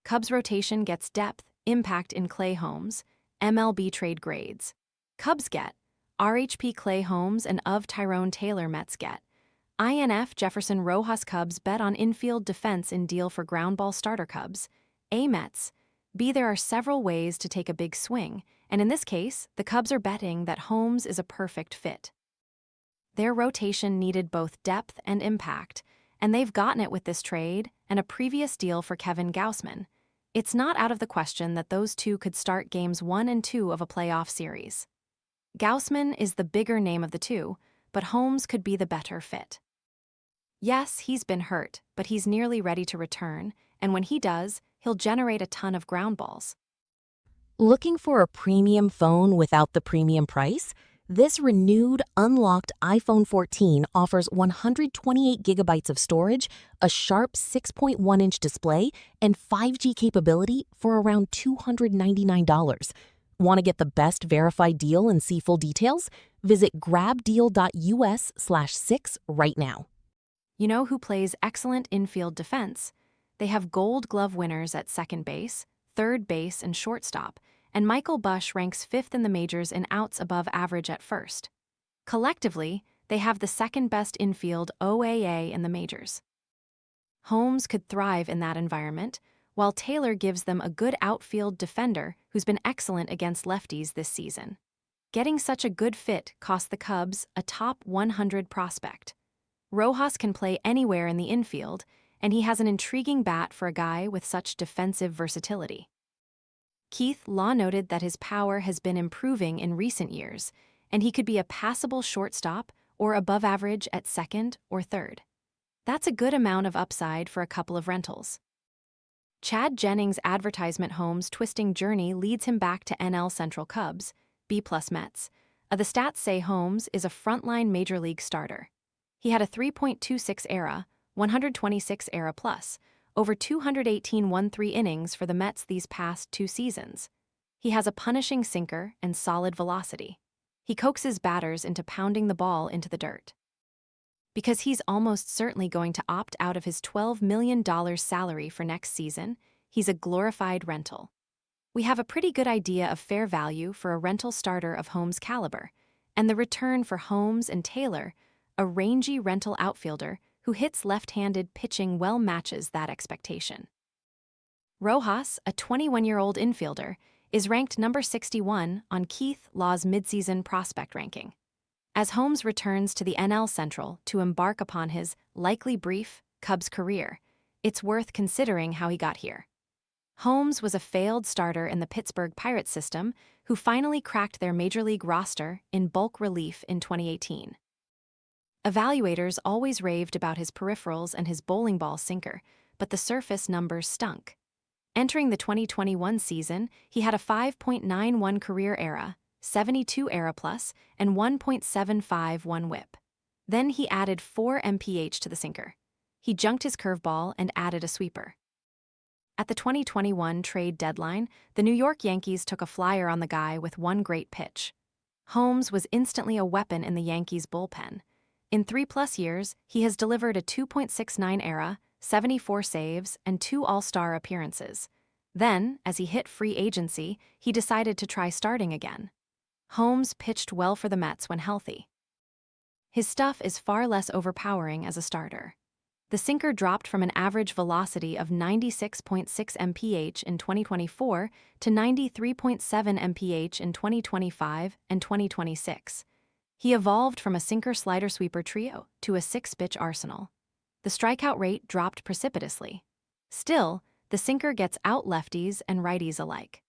Cubs rotation gets depth, impact in Clay Holmes, MLB trade grades. Cubs get RHP Clay Holmes and of Tyrone Taylor Mets get INF Jefferson Rojas Cubs bet on infield defense in deal for groundball starter Cubs. A Mets. B There are several ways to take a big swing, and in this case, the Cubs are betting that Holmes is a perfect fit. Their rotation needed both depth and impact, and they've gotten it with this trade and a previous deal for Kevin Gausman. It's not out of the question that those two could start games 1 and 2 of a playoff series. Gausman is the bigger name of the two, but Holmes could be the better fit. Yes, he's been hurt, but he's nearly ready to return, and when he does, he'll generate a ton of ground balls. Looking for a premium phone without the premium price? This renewed, unlocked iPhone 14 offers 128 gigabytes of storage, a sharp 6.1-inch display, and 5G capability for around $299. Want to get the best verified deal and see full details? Visit grabdeal.us/6 right now. You know who plays excellent infield defense? They have Gold Glove winners at second base, third base, and shortstop, and Michael Busch ranks 5th in the majors in outs above average at first. Collectively, they have the second-best infield OAA in the majors. Holmes could thrive in that environment, while Taylor gives them a good outfield defender who's been excellent against lefties this season. Getting such a good fit cost the Cubs a top 100 prospect. Rojas can play anywhere in the infield, and he has an intriguing bat for a guy with such defensive versatility. Keith Law noted that his power has been improving in recent years, and he could be a passable shortstop or above average at second or third. That's a good amount of upside for a couple of rentals. Chad Jennings' advertisement Holmes' twisting journey leads him back to NL Central Cubs, B+ Mets. The stats say Holmes is a frontline major league starter. He had a 3.26 ERA, 126 ERA plus, over 218 1-3 innings for the Mets these past 2 seasons. He has a punishing sinker and solid velocity. He coaxes batters into pounding the ball into the dirt. Because he's almost certainly going to opt out of his $12 million salary for next season, he's a glorified rental. We have a pretty good idea of fair value for a rental starter of Holmes' caliber, and the return for Holmes and Taylor, a rangy rental outfielder who hits left-handed pitching well matches that expectation. Rojas, a 21-year-old infielder, is ranked number 61 on Keith Law's midseason prospect ranking. As Holmes returns to the NL Central to embark upon his likely brief Cubs career, it's worth considering how he got here. Holmes was a failed starter in the Pittsburgh Pirates system who finally cracked their major league roster in bulk relief in 2018. Evaluators always raved about his peripherals and his bowling ball sinker, but the surface numbers stunk. Entering the 2021 season, he had a 5.91 career ERA, 72 ERA plus, and 1.751 WHIP. Then he added 4 mph to the sinker. He junked his curveball and added a sweeper. At the 2021 trade deadline, the New York Yankees took a flyer on the guy with one great pitch. Holmes was instantly a weapon in the Yankees' bullpen. In 3+ years, he has delivered a 2.69 ERA, 74 saves, and 2 All-Star appearances. Then, as he hit free agency, he decided to try starting again. Holmes pitched well for the Mets when healthy. His stuff is far less overpowering as a starter. The sinker dropped from an average velocity of 96.6 mph in 2024 to 93.7 mph in 2025 and 2026. He evolved from a sinker-slider-sweeper trio to a 6-pitch arsenal. The strikeout rate dropped precipitously. Still, the sinker gets out lefties and righties alike.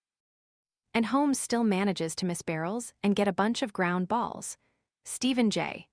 And Holmes still manages to miss barrels and get a bunch of ground balls. Stephen J.